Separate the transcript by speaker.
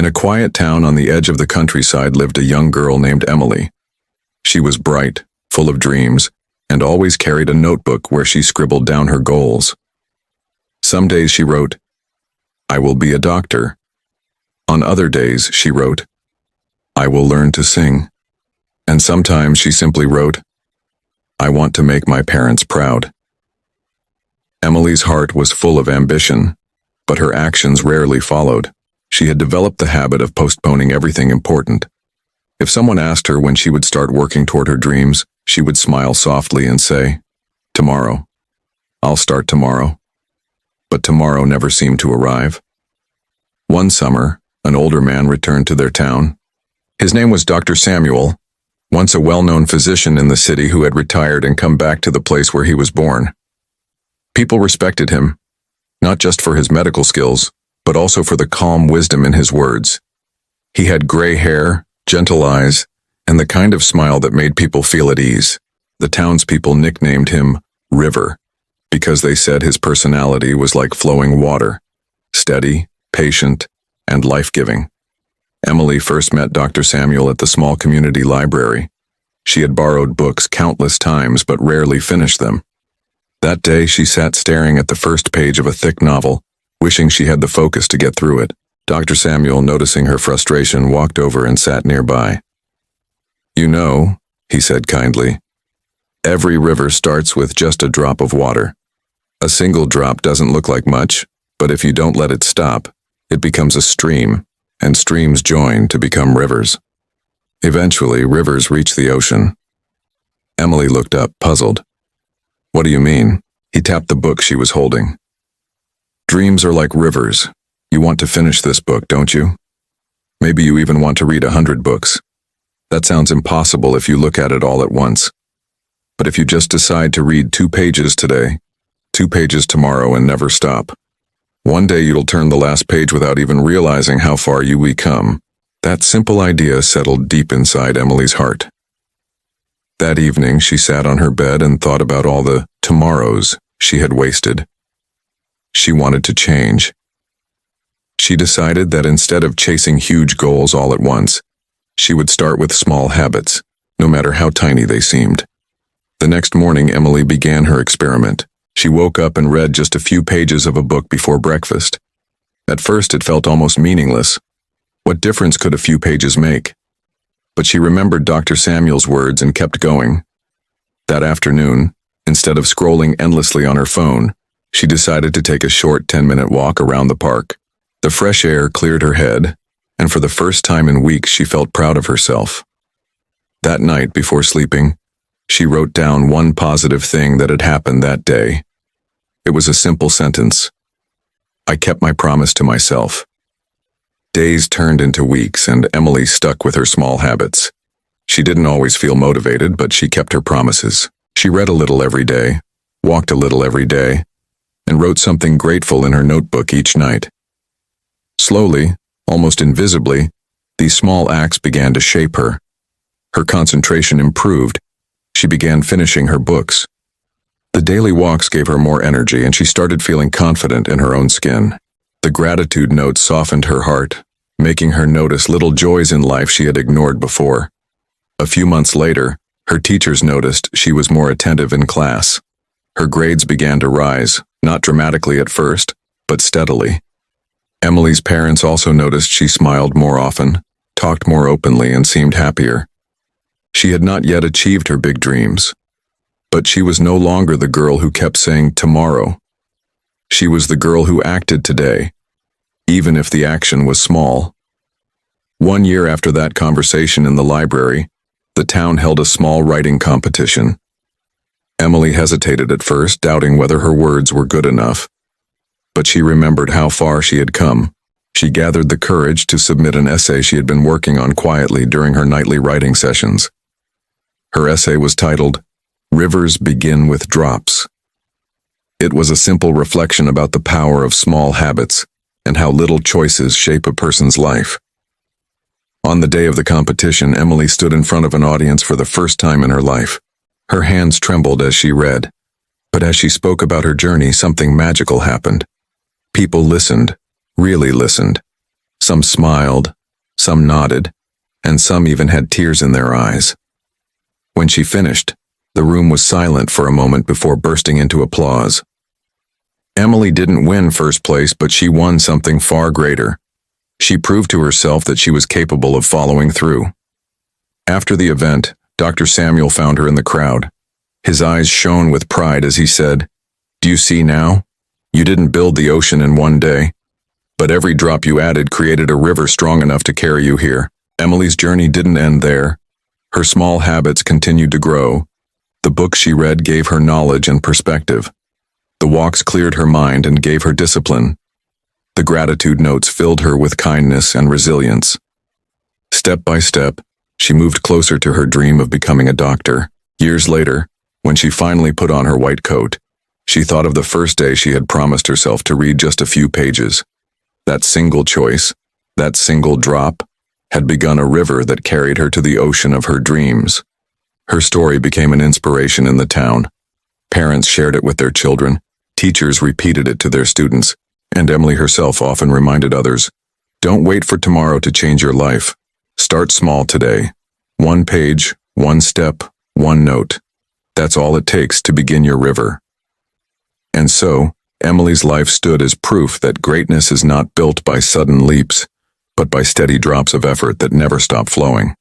Speaker 1: In a quiet town on the edge of the countryside lived a young girl named Emily. She was bright, full of dreams, and always carried a notebook where she scribbled down her goals. Some days she wrote, "I will be a doctor." On other days she wrote, "I will learn to sing." And sometimes she simply wrote, "I want to make my parents proud." Emily's heart was full of ambition, but her actions rarely followed. She had developed the habit of postponing everything important. If someone asked her when she would start working toward her dreams, she would smile softly and say, "Tomorrow. I'll start tomorrow." But tomorrow never seemed to arrive. One summer, an older man returned to their town. His name was Dr. Samuel, once a well-known physician in the city who had retired and come back to the place where he was born. People respected him, not just for his medical skills, but also for the calm wisdom in his words. He had gray hair, gentle eyes, and the kind of smile that made people feel at ease. The townspeople nicknamed him River, because they said his personality was like flowing water, steady, patient, and life-giving. Emily first met Dr. Samuel at the small community library. She had borrowed books countless times but rarely finished them. That day she sat staring at the first page of a thick novel, wishing she had the focus to get through it. Dr. Samuel, noticing her frustration, walked over and sat nearby. "You know," he said kindly, "every river starts with just a drop of water. A single drop doesn't look like much, but if you don't let it stop, it becomes a stream, and streams join to become rivers. Eventually, rivers reach the ocean." Emily looked up, puzzled. "What do you mean?" He tapped the book she was holding. "Dreams are like rivers. You want to finish this book, don't you? Maybe you even want to read 100 books. That sounds impossible if you look at it all at once. But if you just decide to read 2 pages today, 2 pages tomorrow, and never stop, one day you'll turn the last page without even realizing how far you come." That simple idea settled deep inside Emily's heart. That evening, she sat on her bed and thought about all the tomorrows she had wasted. She wanted to change. She decided that instead of chasing huge goals all at once, she would start with small habits, no matter how tiny they seemed. The next morning, Emily began her experiment. She woke up and read just a few pages of a book before breakfast. At first, it felt almost meaningless. What difference could a few pages make? But she remembered Dr. Samuel's words and kept going. That afternoon, instead of scrolling endlessly on her phone, she decided to take a short 10-minute walk around the park. The fresh air cleared her head, and for the first time in weeks she felt proud of herself. That night, before sleeping, she wrote down one positive thing that had happened that day. It was a simple sentence. "I kept my promise to myself." Days turned into weeks, and Emily stuck with her small habits. She didn't always feel motivated, but she kept her promises. She read a little every day, walked a little every day, and wrote something grateful in her notebook each night. Slowly, almost invisibly, these small acts began to shape her. Her concentration improved. She began finishing her books. The daily walks gave her more energy, and she started feeling confident in her own skin. The gratitude notes softened her heart, making her notice little joys in life she had ignored before. A few months later, her teachers noticed she was more attentive in class. Her grades began to rise, not dramatically at first, but steadily. Emily's parents also noticed she smiled more often, talked more openly, and seemed happier. She had not yet achieved her big dreams, but she was no longer the girl who kept saying tomorrow. She was the girl who acted today, even if the action was small. 1 year after that conversation in the library, the town held a small writing competition. Emily hesitated at first, doubting whether her words were good enough. But she remembered how far she had come. She gathered the courage to submit an essay she had been working on quietly during her nightly writing sessions. Her essay was titled, "Rivers Begin with Drops." It was a simple reflection about the power of small habits and how little choices shape a person's life. On the day of the competition, Emily stood in front of an audience for the first time in her life. Her hands trembled as she read, but as she spoke about her journey, something magical happened. People listened, really listened. Some smiled, some nodded, and some even had tears in their eyes. When she finished, the room was silent for a moment before bursting into applause. Emily didn't win first place, but she won something far greater. She proved to herself that she was capable of following through. After the event, Dr. Samuel found her in the crowd. His eyes shone with pride as he said, "Do you see now? You didn't build the ocean in one day, but every drop you added created a river strong enough to carry you here." Emily's journey didn't end there. Her small habits continued to grow. The books she read gave her knowledge and perspective. The walks cleared her mind and gave her discipline. The gratitude notes filled her with kindness and resilience. Step by step, she moved closer to her dream of becoming a doctor. Years later, when she finally put on her white coat, she thought of the first day she had promised herself to read just a few pages. That single choice, that single drop, had begun a river that carried her to the ocean of her dreams. Her story became an inspiration in the town. Parents shared it with their children, teachers repeated it to their students, and Emily herself often reminded others, "Don't wait for tomorrow to change your life. Start small today. One page, one step, one note. That's all it takes to begin your river." And so, Emily's life stood as proof that greatness is not built by sudden leaps, but by steady drops of effort that never stop flowing.